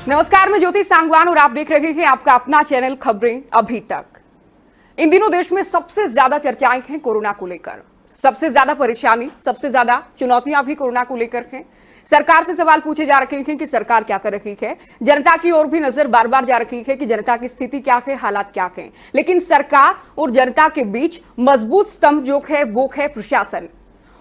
नमस्कार, मैं ज्योति सांगवान और आप देख रहे हैं आपका अपना चैनल खबरें अभी तक। इन दिनों देश में सबसे ज्यादा चर्चाएं हैं कोरोना को लेकर। सबसे ज्यादा परेशानी, सबसे ज्यादा चुनौतियां भी कोरोना को लेकर हैं। सरकार से सवाल पूछे जा रहे हैं कि सरकार क्या कर रही है। जनता की ओर भी नजर बार बार जा रही है कि जनता की स्थिति क्या है, हालात क्या है। लेकिन सरकार और जनता के बीच मजबूत स्तंभ जो है वो है प्रशासन।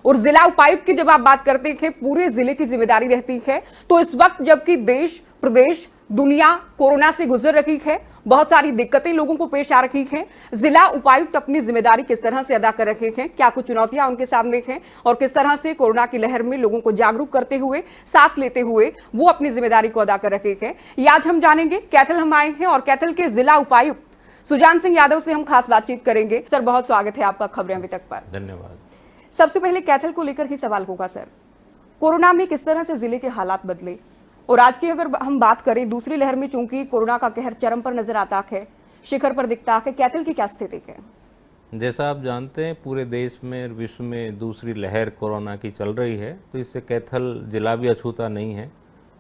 और जिला उपायुक्त की जब आप बात करते हैं, पूरे जिले की जिम्मेदारी रहती है। तो इस वक्त जबकि देश, प्रदेश, दुनिया कोरोना से गुजर रही है, बहुत सारी दिक्कतें लोगों को पेश आ रही हैं, जिला उपायुक्त अपनी जिम्मेदारी किस तरह से अदा कर रहे हैं, क्या कुछ चुनौतियां उनके सामने हैं और किस तरह से कोरोना की लहर में लोगों को जागरूक करते हुए, साथ लेते हुए वो अपनी जिम्मेदारी को अदा कर रहे हैं, ये आज हम जानेंगे। कैथल हम आए हैं और कैथल के जिला उपायुक्त सुजान सिंह यादव से हम खास बातचीत करेंगे। सर, बहुत स्वागत है आपका खबरें अभी तक पर। धन्यवाद। सबसे पहले कैथल को लेकर ही सवाल होगा सर, कोरोना में किस तरह से जिले के हालात बदले और आज की अगर हम बात करें दूसरी लहर में, चूंकि कोरोना का कहर चरम पर नजर आता है, शिखर पर दिखता है, कैथल की क्या स्थिति है? जैसा आप जानते हैं, पूरे देश में और विश्व में दूसरी लहर कोरोना की चल रही है, तो इससे कैथल जिला भी अछूता नहीं है।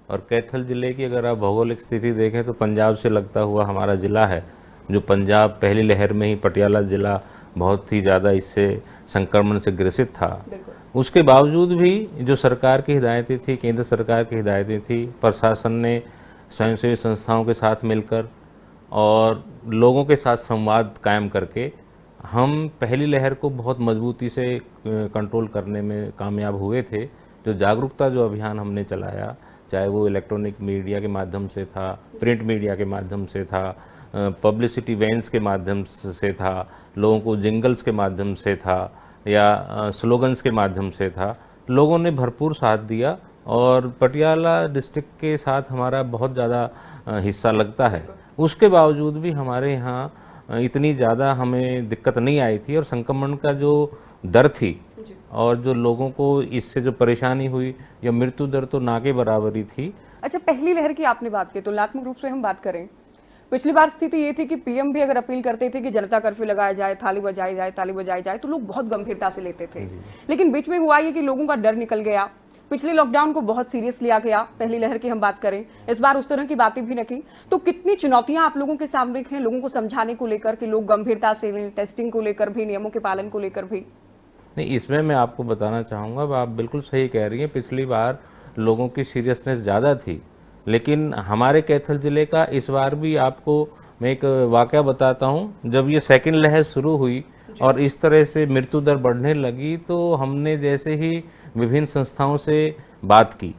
और कैथल जिले की अगर आप भौगोलिक स्थिति देखें तो पंजाब से लगता हुआ हमारा ज़िला है, जो पंजाब पहली लहर में ही पटियाला ज़िला बहुत ही ज़्यादा इससे संक्रमण से ग्रसित था। उसके बावजूद भी जो सरकार की हिदायतें थी, केंद्र सरकार की हिदायतें थी, प्रशासन ने स्वयंसेवी संस्थाओं के साथ मिलकर और लोगों के साथ संवाद कायम करके हम पहली लहर को बहुत मजबूती से कंट्रोल करने में कामयाब हुए थे। जो जागरूकता जो अभियान हमने चलाया, चाहे वो इलेक्ट्रॉनिक मीडिया के माध्यम से था, प्रिंट मीडिया के माध्यम से था, पब्लिसिटी वैन्स के माध्यम से था, लोगों को जिंगल्स के माध्यम से था या स्लोगन्स के माध्यम से था, लोगों ने भरपूर साथ दिया। और पटियाला डिस्ट्रिक्ट के साथ हमारा बहुत ज़्यादा हिस्सा लगता है, उसके बावजूद भी हमारे यहाँ इतनी ज़्यादा हमें दिक्कत नहीं आई थी। और संक्रमण का जो दर थी और जो लोगों को इससे जो परेशानी हुई या मृत्यु दर तो ना के बराबर ही थी। अच्छा, पहली लहर की आपने बात की, तुलनात्मक रूप से हम बात करें, पिछली बार स्थिति ये थी कि पीएम भी अगर अपील करते थे कि जनता कर्फ्यू लगाया जाए, थाली बजाई जाए, ताली बजाई जाए, तो लोग बहुत गंभीरता से लेते थे। लेकिन बीच में हुआ ये कि लोगों का डर निकल गया। पिछले लॉकडाउन को बहुत सीरियस लिया गया, पहली लहर की हम बात करें, इस बार उस तरह की बातें भी न की। तो कितनी चुनौतियां आप लोगों के सामने हैं लोगों को समझाने को लेकर कि लोग गंभीरता से लें, टेस्टिंग को लेकर भी, नियमों के पालन को लेकर भी? नहीं, इसमें मैं आपको बताना चाहूँगा, आप बिल्कुल सही कह रही हैं, पिछली बार लोगों की सीरियसनेस ज़्यादा थी। लेकिन हमारे कैथल ज़िले का इस बार भी आपको मैं एक वाक़या बताता हूँ। जब ये सेकंड लहर शुरू हुई और इस तरह से मृत्यु दर बढ़ने लगी, तो हमने जैसे ही विभिन्न संस्थाओं से बात की,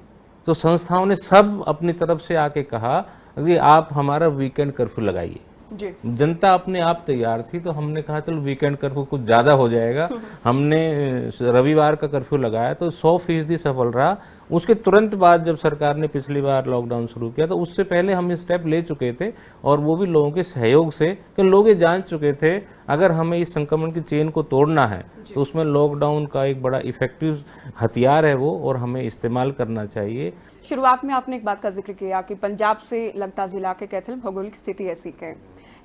तो संस्थाओं ने सब अपनी तरफ से आके कहा कि आप हमारा वीकेंड कर्फ्यू लगाइए। जनता अपने आप तैयार थी, तो हमने कहा चलो वीकेंड कर्फ्यू कुछ ज़्यादा हो जाएगा। हमने रविवार का कर्फ्यू लगाया तो 100% सफल रहा। उसके तुरंत बाद जब सरकार ने पिछली बार लॉकडाउन शुरू किया, तो उससे पहले हम ये स्टेप ले चुके थे, और वो भी लोगों के सहयोग से, कि लोग ये जान चुके थे अगर हमें इस संक्रमण की चेन को तोड़ना है तो उसमें लॉकडाउन का एक बड़ा इफेक्टिव हथियार है वो, और हमें इस्तेमाल करना चाहिए। शुरुआत में आपने एक बात का जिक्र किया कि पंजाब से लगता जिला के कैथल भौगोलिक स्थिति ऐसी है।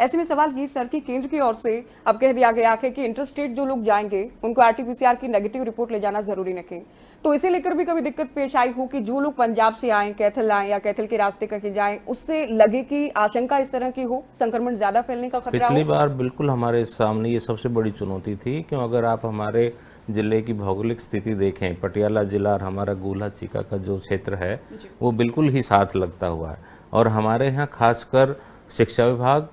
ऐसे में सवाल ये सर कि केंद्र की ओर से अब कह दिया गया है कि इंटरस्टेट जो लोग जाएंगे उनको आरटीपीसीआर की नेगेटिव रिपोर्ट ले जाना जरूरी नहीं। तो इसे लेकर भी कभी दिक्कत पेश आई हो कि जो लोग पंजाब से आए, कैथल आए या कैथल के रास्ते कहीं जाएं, उससे लगे कि आशंका इस तरह की हो, संक्रमण ज्यादा फैलने का खतरा हो? पिछली बार बिल्कुल हमारे सामने ये सबसे बड़ी चुनौती थी, क्यों अगर आप हमारे ज़िले की भौगोलिक स्थिति देखें, पटियाला ज़िला और हमारा गोला चीका का जो क्षेत्र है वो बिल्कुल ही साथ लगता हुआ है। और हमारे यहाँ खासकर शिक्षा विभाग,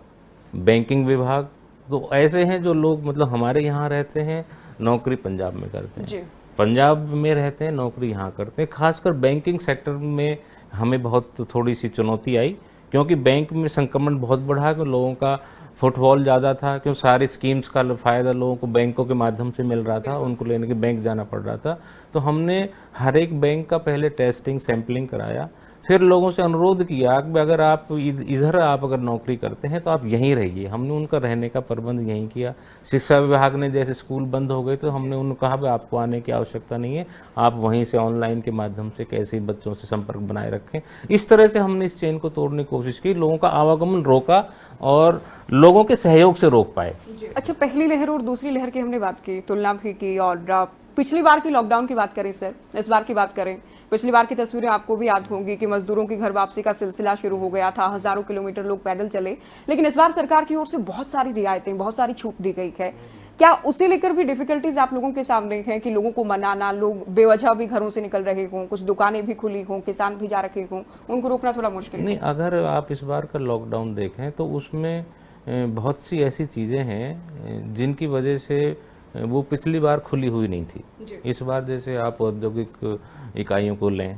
बैंकिंग विभाग, तो ऐसे हैं जो लोग मतलब हमारे यहाँ रहते हैं, नौकरी पंजाब में करते हैं, पंजाब में रहते हैं, नौकरी यहाँ करते हैं। खासकर बैंकिंग सेक्टर में हमें बहुत थोड़ी सी चुनौती आई, क्योंकि बैंक में संक्रमण बहुत बढ़ा, कि लोगों का फुटफॉल ज़्यादा था, क्यों सारी स्कीम्स का फ़ायदा लोगों को बैंकों के माध्यम से मिल रहा था, उनको लेने के बैंक जाना पड़ रहा था। तो हमने हर एक बैंक का पहले टेस्टिंग, सैम्पलिंग कराया, फिर लोगों से अनुरोध किया कि अगर आप इधर आप अगर नौकरी करते हैं तो आप यहीं रहिए। हमने उनका रहने का प्रबंध यहीं किया। शिक्षा विभाग ने जैसे स्कूल बंद हो गए तो हमने उनको कहा कि आपको आने की आवश्यकता नहीं है, आप वहीं से ऑनलाइन के माध्यम से कैसे ही बच्चों से संपर्क बनाए रखें। इस तरह से हमने इस चेन को तोड़ने की कोशिश की, लोगों का आवागमन रोका और लोगों के सहयोग से रोक पाए। अच्छा, पहली लहर और दूसरी लहर की हमने बात की, तुलना भी की, और पिछली बार की लॉकडाउन की बात करें सर, इस बार की बात करें, पिछली बार की तस्वीरें आपको भी याद होंगी कि मजदूरों की घर वापसी का सिलसिला शुरू हो गया था, हजारों किलोमीटर लोग पैदल चले, लेकिन इस बार सरकार की ओर से बहुत सारी रियायतें, बहुत सारी छूट दी गई है। क्या उसे लेकर भी डिफिकल्टीज आप लोगों के सामने हैं कि लोगों को मनाना, लोग बेवजह भी घरों से निकल रहे हों, कुछ दुकानें भी खुली हों, किसान भी जा रखे हों, उनको रोकना थोड़ा मुश्किल है? नहीं, अगर आप इस बार का लॉकडाउन देखें तो उसमें बहुत सी ऐसी चीज़ें हैं जिनकी वजह से वो पिछली बार खुली हुई नहीं थी। इस बार जैसे आप औद्योगिक इकाइयों को लें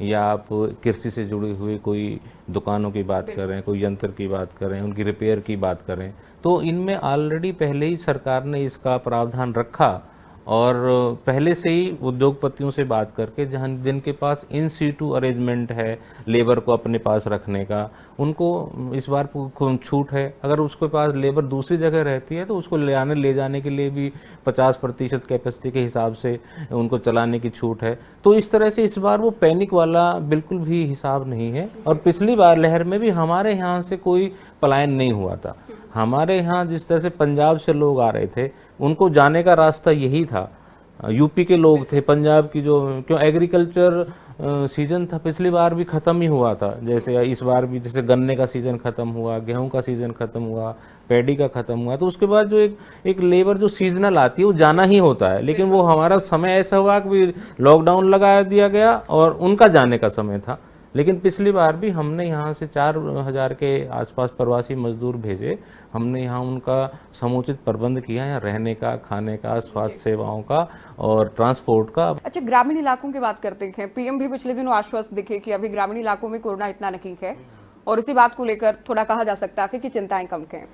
या आप कृषि से जुड़ी हुई कोई दुकानों की बात करें, कोई यंत्र की बात करें, उनकी रिपेयर की बात करें, तो इनमें ऑलरेडी पहले ही सरकार ने इसका प्रावधान रखा और पहले से ही उद्योगपतियों से बात करके जहाँ जिनके पास इन सीटू अरेंजमेंट है लेबर को अपने पास रखने का, उनको इस बार छूट है। अगर उसके पास लेबर दूसरी जगह रहती है तो उसको ले जाने के लिए भी 50% कैपेसिटी के हिसाब से उनको चलाने की छूट है। तो इस तरह से इस बार वो पैनिक वाला बिल्कुल भी हिसाब नहीं है। और पिछली बार लहर में भी हमारे यहाँ से कोई पलायन नहीं हुआ था। हमारे यहाँ जिस तरह से पंजाब से लोग आ रहे थे, उनको जाने का रास्ता यही था। यूपी के लोग थे, पंजाब की जो क्यों एग्रीकल्चर सीजन था पिछली बार भी ख़त्म ही हुआ था, जैसे इस बार भी जैसे गन्ने का सीज़न ख़त्म हुआ, गेहूं का सीज़न ख़त्म हुआ, पैडी का ख़त्म हुआ, तो उसके बाद जो एक लेबर जो सीजनल आती है वो जाना ही होता है। लेकिन वो हमारा समय ऐसा हुआ कि लॉकडाउन लगा दिया गया और उनका जाने का समय था। लेकिन पिछली बार भी हमने यहाँ से 4000 के आसपास प्रवासी मजदूर भेजे। हमने यहाँ उनका समुचित प्रबंध किया, यहाँ रहने का, खाने का, स्वास्थ्य सेवाओं का और ट्रांसपोर्ट का। अच्छा, ग्रामीण इलाकों की बात करते हैं। पीएम भी पिछले दिनों आश्वस्त दिखे कि अभी ग्रामीण इलाकों में कोरोना इतना नहीं है, और इसी बात को लेकर थोड़ा कहा जा सकता है कि चिंताएं कम हैं।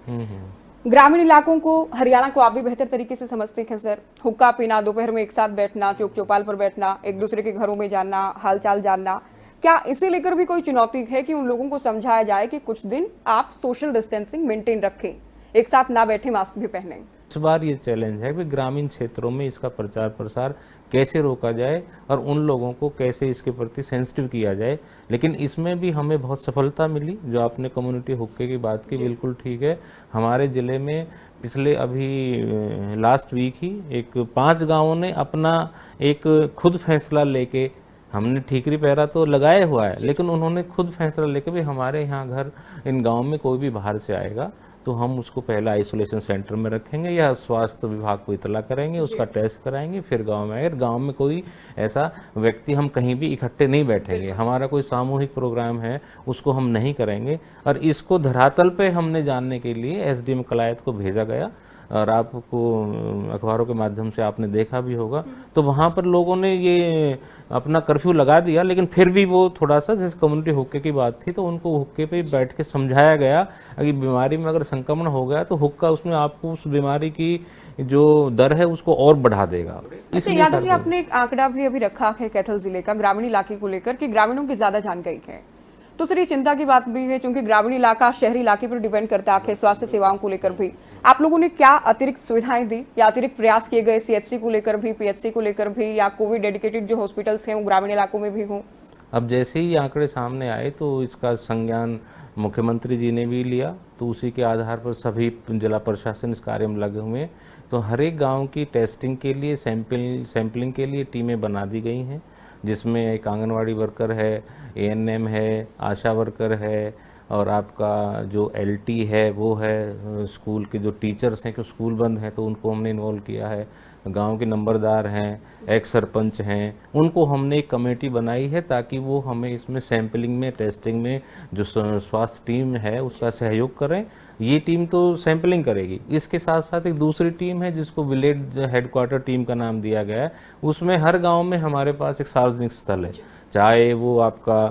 ग्रामीण इलाकों को, हरियाणा को आप भी बेहतर तरीके से समझते हैं सर। हुक्का पीना, दोपहर में एक साथ बैठना, चौक चौपाल पर बैठना, एक दूसरे के घरों में जाना, हालचाल जानना, क्या इसे लेकर भी कोई चुनौती है कि उन लोगों को समझाया जाए कि कुछ दिन आप सोशल डिस्टेंसिंग मेंटेन रखें, एक साथ ना बैठे, मास्क भी पहनें? इस बार ये चैलेंज है कि ग्रामीण क्षेत्रों में इसका प्रचार प्रसार कैसे रोका जाए और उन लोगों को कैसे इसके प्रति सेंसिटिव किया जाए। लेकिन इसमें भी हमें बहुत सफलता मिली। जो आपने कम्युनिटी हुक्के की बात की, बिल्कुल ठीक है। हमारे ज़िले में पिछले अभी लास्ट वीक ही 5 गाँवों ने अपना एक खुद फैसला लेके, हमने ठीकरी पहरा तो लगाया हुआ है, लेकिन उन्होंने खुद फैसला लेके भी हमारे यहाँ घर इन गाँव में कोई भी बाहर से आएगा तो हम उसको पहले आइसोलेशन सेंटर में रखेंगे या स्वास्थ्य विभाग को इतला करेंगे, उसका टेस्ट कराएंगे, फिर गांव में आएंगे। गांव में कोई ऐसा व्यक्ति हम कहीं भी इकट्ठे नहीं बैठेंगे। हमारा कोई सामूहिक प्रोग्राम है उसको हम नहीं करेंगे। और इसको धरातल पे हमने जानने के लिए एसडीएम कलायत को भेजा गया, और आपको अखबारों के माध्यम से आपने देखा भी होगा। तो वहाँ पर लोगों ने ये अपना कर्फ्यू लगा दिया, लेकिन फिर भी वो थोड़ा सा, जैसे कम्युनिटी हुक्के की बात थी, तो उनको हुक्के पे बैठ के समझाया गया कि बीमारी में अगर संक्रमण हो गया तो हुक्का उसमें आपको उस बीमारी की जो दर है उसको और बढ़ा देगा। इसलिए यादव जी, आपने एक आंकड़ा भी अभी रखा है कैथल जिले का ग्रामीण इलाके को लेकर कि ग्रामीणों की ज्यादा जान गई है, तो सर ये चिंता की बात भी है, क्योंकि ग्रामीण इलाका शहरी इलाके पर डिपेंड करता है। स्वास्थ्य सेवाओं को लेकर भी आप लोगों ने क्या अतिरिक्त सुविधाएं दी या अतिरिक्त प्रयास किए गए, सीएचसी को लेकर भी, पीएचसी को लेकर भी, या कोविड डेडिकेटेड जो हॉस्पिटल्स हैं वो ग्रामीण इलाकों में भी हों? अब जैसे ही आंकड़े सामने आए तो इसका संज्ञान मुख्यमंत्री जी ने भी लिया, तो उसी के आधार पर सभी जिला प्रशासन इस कार्य में लगे हुए हैं। तो हर एक गाँव की टेस्टिंग के लिए, सैंपलिंग के लिए टीमें बना दी गई हैं, जिसमें एक आंगनवाड़ी वर्कर है, एएनएम है, आशा वर्कर है, और आपका जो एलटी है वो है, स्कूल के जो टीचर्स हैं, क्योंकि स्कूल बंद हैं तो उनको हमने इन्वॉल्व किया है, गांव के नंबरदार हैं, एक्स सरपंच हैं, उनको हमने एक कमेटी बनाई है ताकि वो हमें इसमें सैंपलिंग में, टेस्टिंग में जो स्वास्थ्य टीम है उसका सहयोग करें। ये टीम तो सैंपलिंग करेगी, इसके साथ साथ एक दूसरी टीम है जिसको विलेज हेडक्वार्टर टीम का नाम दिया गया है। उसमें हर गांव में हमारे पास एक सार्वजनिक स्थल है, चाहे वो आपका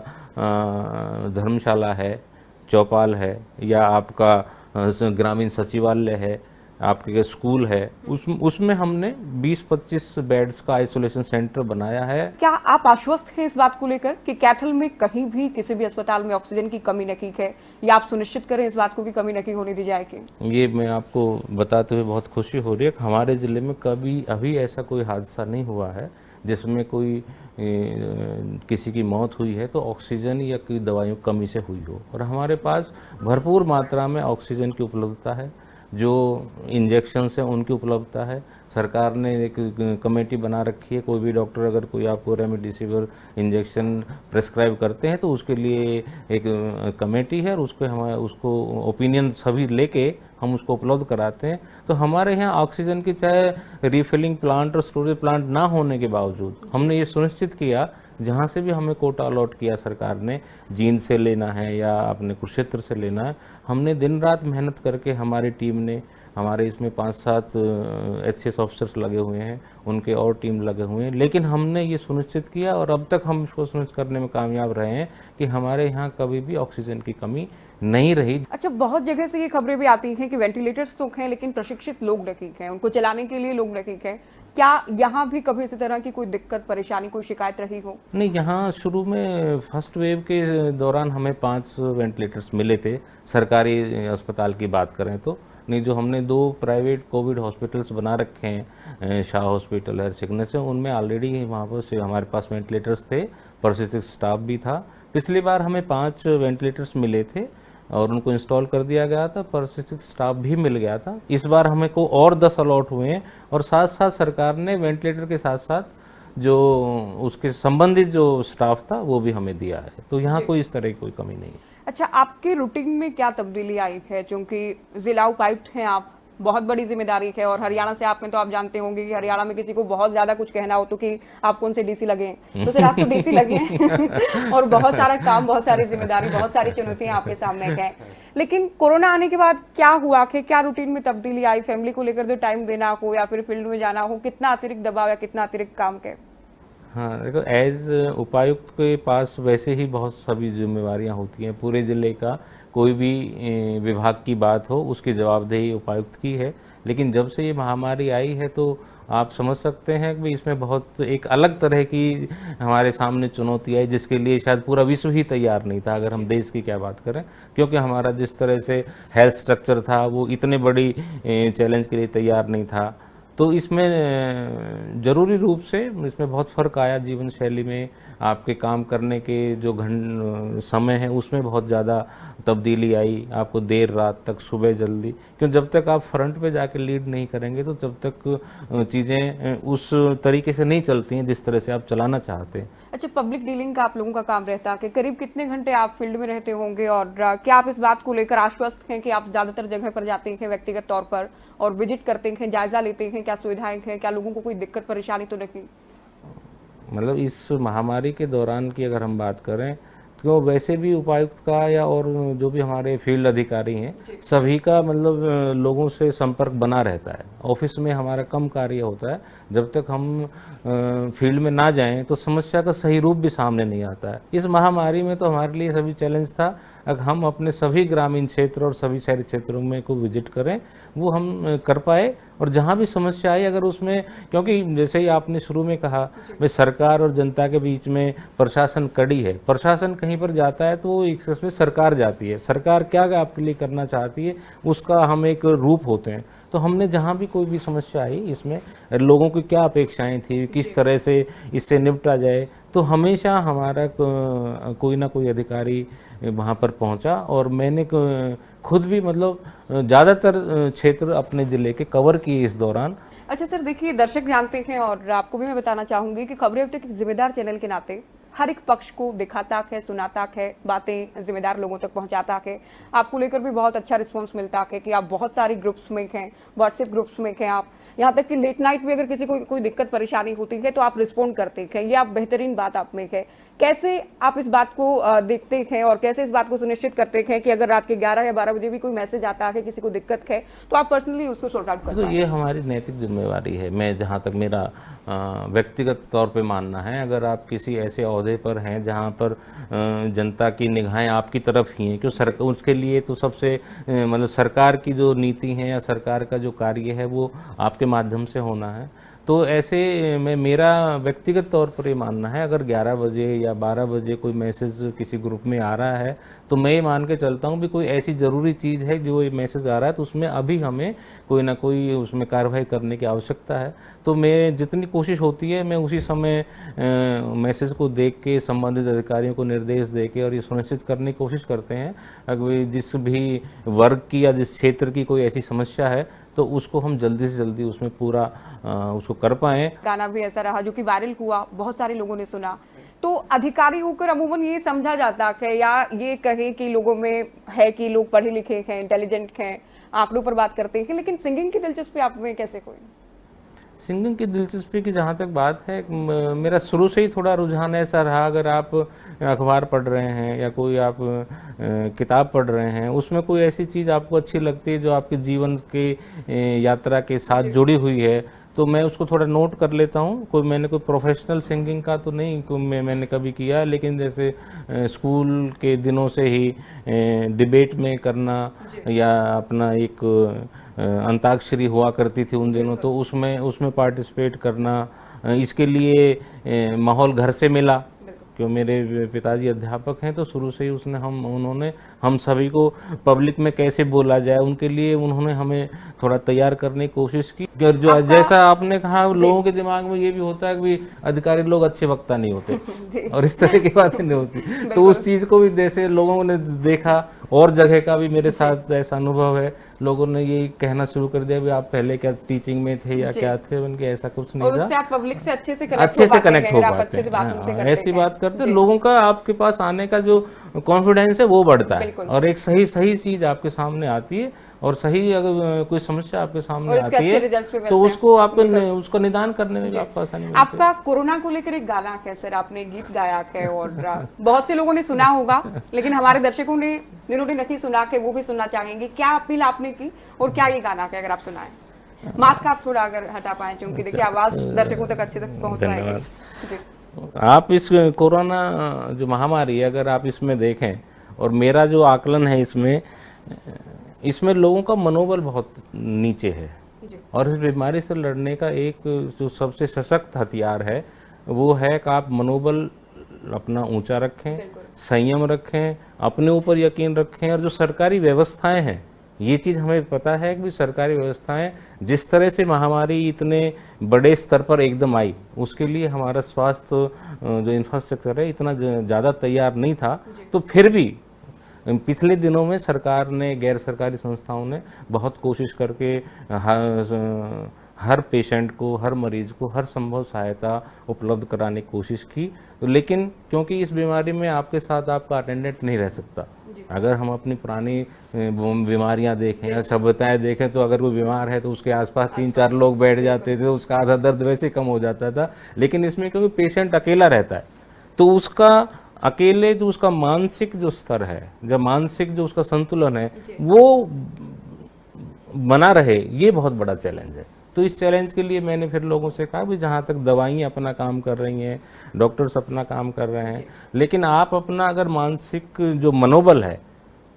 धर्मशाला है, चौपाल है, या आपका ग्रामीण सचिवालय है, आपके स्कूल है, उसमें हमने 20-25 बेड्स का आइसोलेशन सेंटर बनाया है। क्या आप आश्वस्त हैं इस बात को लेकर कि कैथल में कहीं भी किसी भी अस्पताल में ऑक्सीजन की कमी नहीं है, या आप सुनिश्चित करें इस बात को कि कमी नहीं होने दी जाएगी? ये मैं आपको बताते हुए बहुत खुशी हो रही है कि हमारे ज़िले में कभी अभी ऐसा कोई हादसा नहीं हुआ है जिसमें कोई किसी की मौत हुई है तो ऑक्सीजन या कोई दवाइयों की कमी से हुई हो। और हमारे पास भरपूर मात्रा में ऑक्सीजन की उपलब्धता है, जो इंजेक्शन्स हैं उनकी उपलब्धता है, सरकार ने एक कमेटी बना रखी है। कोई भी डॉक्टर अगर कोई आपको रेमडेसिविर इंजेक्शन प्रेस्क्राइब करते हैं तो उसके लिए एक कमेटी है और उसको ओपिनियन सभी लेके हम उसको उपलब्ध कराते हैं। तो हमारे यहाँ ऑक्सीजन की चाहे रिफिलिंग प्लांट और स्टोरेज प्लांट ना होने के बावजूद हमने ये सुनिश्चित किया, जहाँ से भी हमें कोटा अलॉट किया सरकार ने, जींद से लेना है या अपने कुरुक्षेत्र से लेना है, हमने दिन रात मेहनत करके हमारी टीम ने, हमारे इसमें 5-7 HCS ऑफिसर्स लगे हुए हैं, उनके और टीम लगे हुए हैं, लेकिन हमने ये सुनिश्चित किया और अब तक हम इसको सुनिश्चित करने में कामयाब रहे हैं कि हमारे यहाँ कभी भी ऑक्सीजन की कमी नहीं रही। अच्छा, बहुत जगह से ये खबरें भी आती हैं कि वेंटिलेटर्स तो हैं लेकिन प्रशिक्षित लोग नहीं हैं, उनको चलाने के लिए लोग नहीं हैं। क्या यहाँ भी कभी इसी तरह की कोई दिक्कत, परेशानी, कोई शिकायत रही हो? नहीं, यहाँ शुरू में फर्स्ट वेव के दौरान हमें 5 वेंटिलेटर्स मिले थे, सरकारी अस्पताल की बात करें तो। नहीं, जो हमने 2 प्राइवेट कोविड हॉस्पिटल्स बना रखे हैं, शाह हॉस्पिटल है, सिग्नेस है, उनमें ऑलरेडी वहाँ पर से हमारे पास वेंटिलेटर्स थे, प्रशिक्षित स्टाफ भी था। पिछली बार हमें 5 वेंटिलेटर्स मिले थे और उनको इंस्टॉल कर दिया गया था, प्रशिक्षित स्टाफ भी मिल गया था। इस बार हमें को और 10 अलॉट हुए हैं और साथ साथ सरकार ने वेंटिलेटर के साथ साथ जो उसके संबंधित जो स्टाफ था वो भी हमें दिया है। तो यहाँ कोई इस तरह की कोई कमी नहीं है। अच्छा, आपके रूटीन में क्या तब्दीली आई है? क्योंकि जिला उपायुक्त हैं आप, बहुत बड़ी जिम्मेदारी है, और हरियाणा से आप में तो आप जानते होंगे कि हरियाणा में किसी को बहुत ज्यादा कुछ कहना हो तो कि आप कौन से डीसी लगे हैं, तो सर आप तो डीसी लगे हैं और बहुत सारा काम, बहुत सारी जिम्मेदारी, बहुत सारी चुनौतियां आपके सामने हैं। लेकिन कोरोना आने के बाद क्या हुआ कि क्या रूटीन में तब्दीली आई? फैमिली को लेकर जो टाइम देना हो या फिर फील्ड में जाना हो, कितना अतिरिक्त दबाव या कितना अतिरिक्त काम के? हाँ, देखो, एज उपायुक्त के पास वैसे ही बहुत सभी जिम्मेवारियां होती हैं। पूरे ज़िले का कोई भी विभाग की बात हो उसकी जवाबदेही उपायुक्त की है, लेकिन जब से ये महामारी आई है तो आप समझ सकते हैं कि इसमें बहुत एक अलग तरह की हमारे सामने चुनौती आई, जिसके लिए शायद पूरा विश्व ही तैयार नहीं था, अगर हम देश की क्या बात करें, क्योंकि हमारा जिस तरह से हेल्थ स्ट्रक्चर था वो इतने बड़ी चैलेंज के लिए तैयार नहीं था। तो इसमें ज़रूरी रूप से इसमें बहुत फ़र्क आया जीवन शैली में, आपके काम करने के जो समय है उसमें बहुत ज़्यादा तब्दीली आई। आपको देर रात तक, सुबह जल्दी, क्यों जब तक आप फ्रंट पे जाके लीड नहीं करेंगे तो जब तक चीज़ें उस तरीके से नहीं चलती हैं जिस तरह से आप चलाना चाहते हैं। अच्छा, पब्लिक डीलिंग का आप लोगों का काम रहता है कि करीब कितने घंटे आप फील्ड में रहते होंगे, और क्या आप इस बात को लेकर आश्वस्त हैं कि आप ज़्यादातर जगह पर जाते हैं व्यक्तिगत तौर पर और विजिट करते हैं, जायजा लेते हैं, क्या सुविधाएं हैं, क्या लोगों को कोई दिक्कत परेशानी तो नहीं? मतलब इस महामारी के दौरान की अगर हम बात करें तो वैसे भी उपायुक्त का या और जो भी हमारे फील्ड अधिकारी हैं सभी का मतलब लोगों से संपर्क बना रहता है। ऑफिस में हमारा कम कार्य होता है, जब तक हम फील्ड में ना जाएं तो समस्या का सही रूप भी सामने नहीं आता है। इस महामारी में तो हमारे लिए सभी चैलेंज था, अगर हम अपने सभी ग्रामीण क्षेत्र और सभी शहरी क्षेत्रों में को विजिट करें वो हम कर पाए, और जहाँ भी समस्या आई अगर उसमें, क्योंकि जैसे ही आपने शुरू में कहा भाई सरकार और जनता के बीच में प्रशासन कड़ी है, प्रशासन कहीं पर जाता है तो एक उसमें सरकार जाती है, सरकार क्या आपके लिए करना चाहती है उसका हम एक रूप होते हैं। तो हमने जहाँ भी कोई भी समस्या आई इसमें लोगों की क्या अपेक्षाएं थी, किस तरह से इससे निपटा जाए, तो हमेशा हमारा कोई ना कोई अधिकारी वहाँ पर पहुँचा और मैंने खुद भी मतलब ज़्यादातर क्षेत्र अपने ज़िले के कवर किए इस दौरान। अच्छा सर, देखिए दर्शक जानते हैं और आपको भी मैं बताना चाहूंगी कि खबरें अब तक एक जिम्मेदार चैनल के नाते हर एक पक्ष को दिखाता है, सुनाता है, बातें जिम्मेदार लोगों तक पहुंचाता है। आपको लेकर भी बहुत अच्छा रिस्पांस मिलता है कि आप बहुत सारी ग्रुप्स में हैं, व्हाट्सएप ग्रुप्स में हैं आप, यहाँ तक कि लेट नाइट भी अगर किसी को कोई दिक्कत परेशानी होती है तो आप रिस्पॉन्ड करते हैं, ये आप बेहतरीन बात आप में है। कैसे आप इस बात को देखते हैं और कैसे इस बात को सुनिश्चित करते हैं कि अगर रात के 11 या 12 बजे भी कोई मैसेज आता है, किसी को दिक्कत है, तो आप पर्सनली उसको सॉर्ट आउट करते हैं? तो ये हमारी नैतिक जिम्मेवारी है। मैं जहाँ तक मेरा व्यक्तिगत तौर पे मानना है, अगर आप किसी ऐसे ओहदे पर हैं जहाँ पर जनता की निगाहें आपकी तरफ ही हैं, क्यों सरकार उसके लिए तो सबसे मतलब सरकार की जो नीति है या सरकार का जो कार्य है वो आपके माध्यम से होना है। तो ऐसे में मेरा व्यक्तिगत तौर पर ये मानना है, अगर 11 बजे या 12 बजे कोई मैसेज किसी ग्रुप में आ रहा है तो मैं ये मान के चलता हूँ भी कोई ऐसी ज़रूरी चीज़ है जो ये मैसेज आ रहा है तो उसमें अभी हमें कोई ना कोई उसमें कार्रवाई करने की आवश्यकता है। तो मैं जितनी कोशिश होती है मैं उसी समय मैसेज को देख के संबंधित अधिकारियों को निर्देश दे के और ये सुनिश्चित करने की कोशिश करते हैं अगर जिस भी वर्ग की या जिस क्षेत्र की कोई ऐसी समस्या है तो उसको हम जल्दी से जल्दी उसमें पूरा उसको कर पाएँ। गाना भी ऐसा रहा जो कि वायरल हुआ, बहुत सारे लोगों ने सुना। तो अधिकारी होकर अमूमन ये समझा जाता है या ये कहे कि लोगों में है कि लोग पढ़े लिखे हैं, इंटेलिजेंट हैं, आंकड़ों पर बात करते हैं, लेकिन सिंगिंग की दिलचस्पी आप में कैसे कोई? सिंगिंग की दिलचस्पी की जहाँ तक बात है, मेरा शुरू से ही थोड़ा रुझान ऐसा रहा। अगर आप अखबार पढ़ रहे हैं या कोई आप किताब पढ़ रहे हैं, उसमें कोई ऐसी चीज़ आपको अच्छी लगती है जो आपके जीवन के यात्रा के साथ जुड़ी हुई है, तो मैं उसको थोड़ा नोट कर लेता हूँ। मैंने कोई प्रोफेशनल सिंगिंग का तो नहीं मैंने कभी किया, लेकिन जैसे स्कूल के दिनों से ही डिबेट में करना या अपना एक अंताक्षरी हुआ करती थी उन दिनों, तो उसमें उसमें पार्टिसिपेट करना, इसके लिए माहौल घर से मिला। क्यों, मेरे पिताजी अध्यापक हैं, तो शुरू से ही उन्होंने हम सभी को पब्लिक में कैसे बोला जाए, उनके लिए उन्होंने हमें थोड़ा तैयार करने की कोशिश की। और जो जैसा आपने कहा, लोगों के दिमाग में ये भी होता है कि अधिकारी लोग अच्छे वक्ता नहीं होते और इस तरह की बातें नहीं होती, तो उस चीज़ को भी जैसे लोगों ने देखा, और जगह का भी मेरे साथ ऐसा अनुभव है, लोगों ने ये कहना शुरू कर दिया भी आप पहले क्या टीचिंग में थे या क्या थे, उनके ऐसा कुछ नहीं और था। उससे आप पब्लिक से अच्छे से कनेक्ट हो पाते हैं, ऐसी बात करते हैं, लोगों का आपके पास आने का जो कॉन्फिडेंस है वो बढ़ता है, और एक सही चीज आपके सामने आती है, और सही अगर कोई समस्या आपके सामने आती है तो उसको आपको उसका निदान करने में भी आपको आसानी मिलती है। आपका कोरोना को लेकर एक गाना है सर, आपने गीत गाया है और बहुत से लोगों ने सुना होगा, लेकिन हमारे दर्शकों ने जिन्होंने नहीं सुना के वो भी सुनना चाहेंगे। क्या अपील आपने की और क्या ये गाना है, अगर आप सुनाएं? मास्क आप थोड़ा अगर हटा पाए, क्योंकि देखिए आवाज दर्शकों तक अच्छे तक पहुंच पाएगी। आप इस कोरोना जो महामारी है, अगर आप इसमें देखें, और मेरा जो आकलन है इसमें लोगों का मनोबल बहुत नीचे है, और इस बीमारी से लड़ने का एक जो सबसे सशक्त हथियार है वो है कि आप मनोबल अपना ऊंचा रखें, संयम रखें, अपने ऊपर यकीन रखें। और जो सरकारी व्यवस्थाएं हैं, ये चीज़ हमें पता है कि सरकारी व्यवस्थाएं जिस तरह से महामारी इतने बड़े स्तर पर एकदम आई, उसके लिए हमारा स्वास्थ्य जो इंफ्रास्ट्रक्चर है इतना ज़्यादा तैयार नहीं था। तो फिर भी पिछले दिनों में सरकार ने, गैर सरकारी संस्थाओं ने बहुत कोशिश करके हर पेशेंट को, हर मरीज को हर संभव सहायता उपलब्ध कराने की कोशिश की। लेकिन क्योंकि इस बीमारी में आपके साथ आपका अटेंडेंट नहीं रह सकता, अगर हम अपनी पुरानी बीमारियां देखें या सभ्यताएं देखें, तो अगर कोई बीमार है तो उसके आसपास 3-4 लोग बैठ जाते थे, उसका आधा दर्द वैसे कम हो जाता था। लेकिन इसमें क्योंकि पेशेंट अकेला रहता है, तो उसका अकेले जो उसका मानसिक जो स्तर है, जब मानसिक जो उसका संतुलन है वो बना रहे, ये बहुत बड़ा चैलेंज है। तो इस चैलेंज के लिए मैंने फिर लोगों से कहा भी जहाँ तक दवाइयाँ अपना काम कर रही हैं, डॉक्टर्स अपना काम कर रहे हैं, लेकिन आप अपना अगर मानसिक जो मनोबल है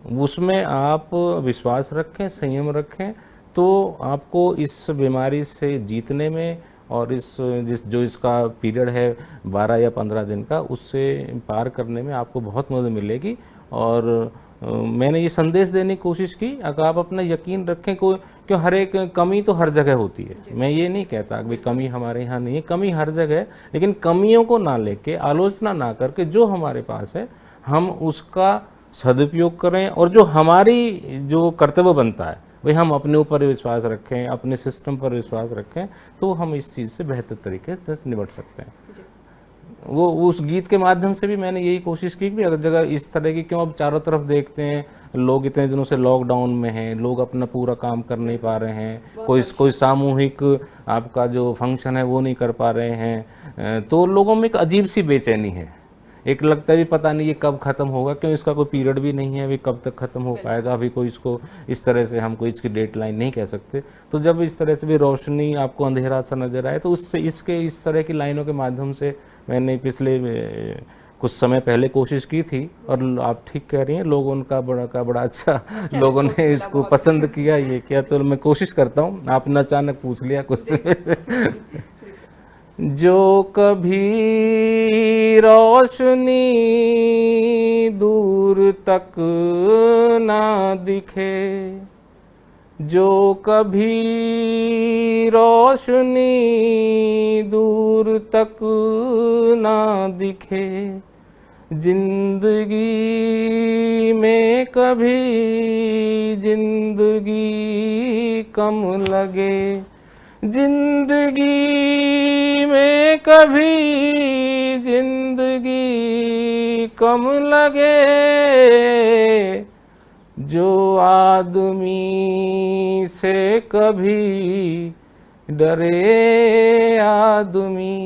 उसमें आप विश्वास रखें, संयम रखें, तो आपको इस बीमारी से जीतने में और जो इसका पीरियड है 12 या 15 दिन का, उससे पार करने में आपको बहुत मदद मिलेगी। और मैंने ये संदेश देने की कोशिश की, अगर आप अपना यकीन रखें, क्यों हर एक कमी तो हर जगह होती है, मैं ये नहीं कहता कि कमी हमारे यहाँ नहीं है, कमी हर जगह है, लेकिन कमियों को ना लेके, आलोचना ना करके, जो हमारे पास है हम उसका सदुपयोग करें, और जो हमारी जो कर्तव्य बनता है भाई हम अपने ऊपर विश्वास रखें, अपने सिस्टम पर विश्वास रखें, तो हम इस चीज़ से बेहतर तरीके से निपट सकते हैं। वो उस गीत के माध्यम से भी मैंने यही कोशिश की कि अगर जगह इस तरह की, क्यों अब चारों तरफ देखते हैं लोग इतने दिनों से लॉकडाउन में हैं, लोग अपना पूरा काम कर नहीं पा रहे हैं, कोई सामूहिक आपका जो फंक्शन है वो नहीं कर पा रहे हैं, तो लोगों में एक अजीब सी बेचैनी है, एक लगता है भी पता नहीं ये कब ख़त्म होगा, क्यों इसका कोई पीरियड भी नहीं है, अभी कब तक ख़त्म हो पाएगा, अभी कोई इसको इस तरह से हम कोई इसकी डेट लाइन नहीं कह सकते। तो जब इस तरह से भी रोशनी आपको अंधेरा सा नज़र आए, तो उससे इस तरह की लाइनों के माध्यम से मैंने पिछले कुछ समय पहले कोशिश की थी, और आप ठीक कह रही हैं, लोगों का बड़ा अच्छा लोगों ने इसको पसंद किया, ये किया, तो मैं कोशिश करता हूँ। आपने अचानक पूछ लिया कुछ जो कभी रोशनी दूर तक ना दिखे, जो कभी रोशनी दूर तक ना दिखे, जिंदगी में कभी जिंदगी कम लगे, जिंदगी में कभी जिंदगी कम लगे, जो आदमी से कभी डरे आदमी,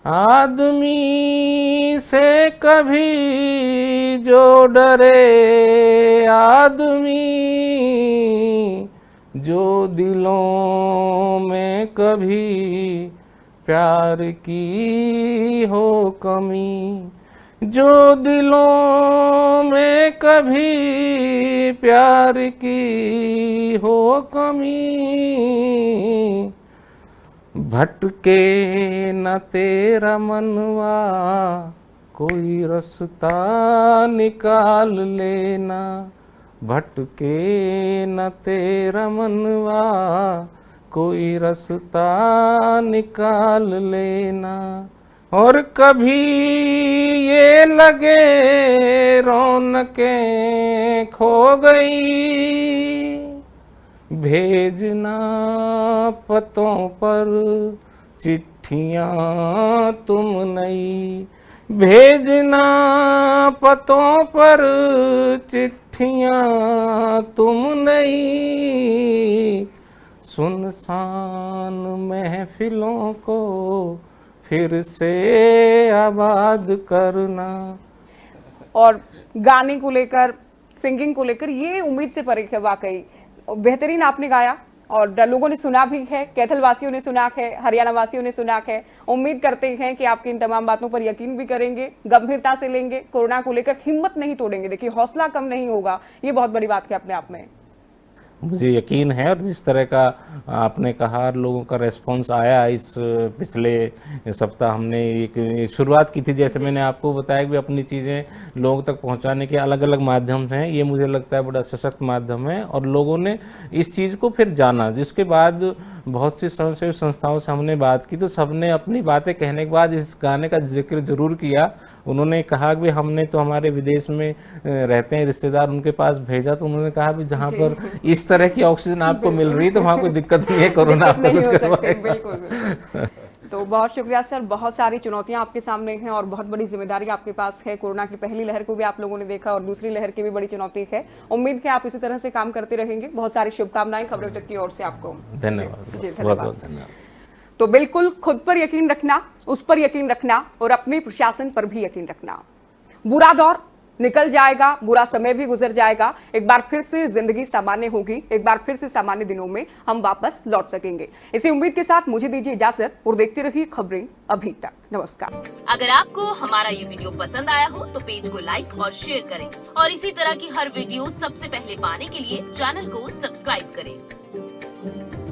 आदमी से कभी जो डरे आदमी, जो दिलों में कभी प्यार की हो कमी, जो दिलों में कभी प्यार की हो कमी, भटके न तेरा मनवा कोई रास्ता निकाल लेना, भटके न तेरा मनवा कोई रास्ता निकाल लेना, और कभी ये लगे रौनकें खो गई, भेजना पतों पर चिट्ठियाँ तुम नहीं, भेजना पतों पर चिट्ठियाँ तुम नहीं, सुनसान महफिलों को फिर से आबाद करना। और गाने को लेकर, सिंगिंग को लेकर ये उम्मीद से परे है, वाकई बेहतरीन आपने गाया और लोगों ने सुना भी है, कैथल वासियों ने सुना है, हरियाणा वासियों ने सुना है। उम्मीद करते हैं कि आपकी इन तमाम बातों पर यकीन भी करेंगे, गंभीरता से लेंगे, कोरोना को लेकर हिम्मत नहीं तोड़ेंगे। देखिए, हौसला कम नहीं होगा, ये बहुत बड़ी बात है अपने आप में। मुझे यकीन है, और जिस तरह का आपने कहा लोगों का रेस्पॉन्स आया, इस पिछले सप्ताह हमने एक शुरुआत की थी, जैसे मैंने आपको बताया कि अपनी चीज़ें लोगों तक पहुंचाने के अलग अलग माध्यम हैं, ये मुझे लगता है बड़ा सशक्त माध्यम है, और लोगों ने इस चीज़ को फिर जाना। जिसके बाद बहुत सी स्वयंसेवी संस्थाओं से हमने बात की, तो सबने अपनी बातें कहने के बाद इस गाने का जिक्र जरूर किया। उन्होंने कहा कि हमने तो हमारे विदेश में रहते हैं रिश्तेदार, उनके पास भेजा, तो उन्होंने कहा भी जहाँ पर इस तरह की ऑक्सीजन आपको मिल रही है तो वहाँ कोई दिक्कत नहीं है, कोरोना आपको कुछ करवाएगा। बिल्कुल। तो बहुत शुक्रिया सर, बहुत सारी चुनौतियां आपके सामने हैं और बहुत बड़ी जिम्मेदारी आपके पास है। कोरोना की पहली लहर को भी आप लोगों ने देखा और दूसरी लहर की भी बड़ी चुनौती है। उम्मीद है आप इसी तरह से काम करते रहेंगे। बहुत सारी शुभकामनाएं खबरों तक की ओर से आपको। धन्यवाद, जी, बहुत बहुत धन्यवाद। तो बिल्कुल खुद पर यकीन रखना, उस पर यकीन रखना और अपने प्रशासन पर भी यकीन रखना। बुरा दौर निकल जाएगा, बुरा समय भी गुजर जाएगा, एक बार फिर से जिंदगी सामान्य होगी, एक बार फिर से सामान्य दिनों में हम वापस लौट सकेंगे। इसी उम्मीद के साथ मुझे दीजिए इजाजत और देखते रहिए खबरें अभी तक। नमस्कार। अगर आपको हमारा ये वीडियो पसंद आया हो तो पेज को लाइक और शेयर करें और इसी तरह की हर वीडियो सबसे पहले पाने के लिए चैनल को सब्सक्राइब करें।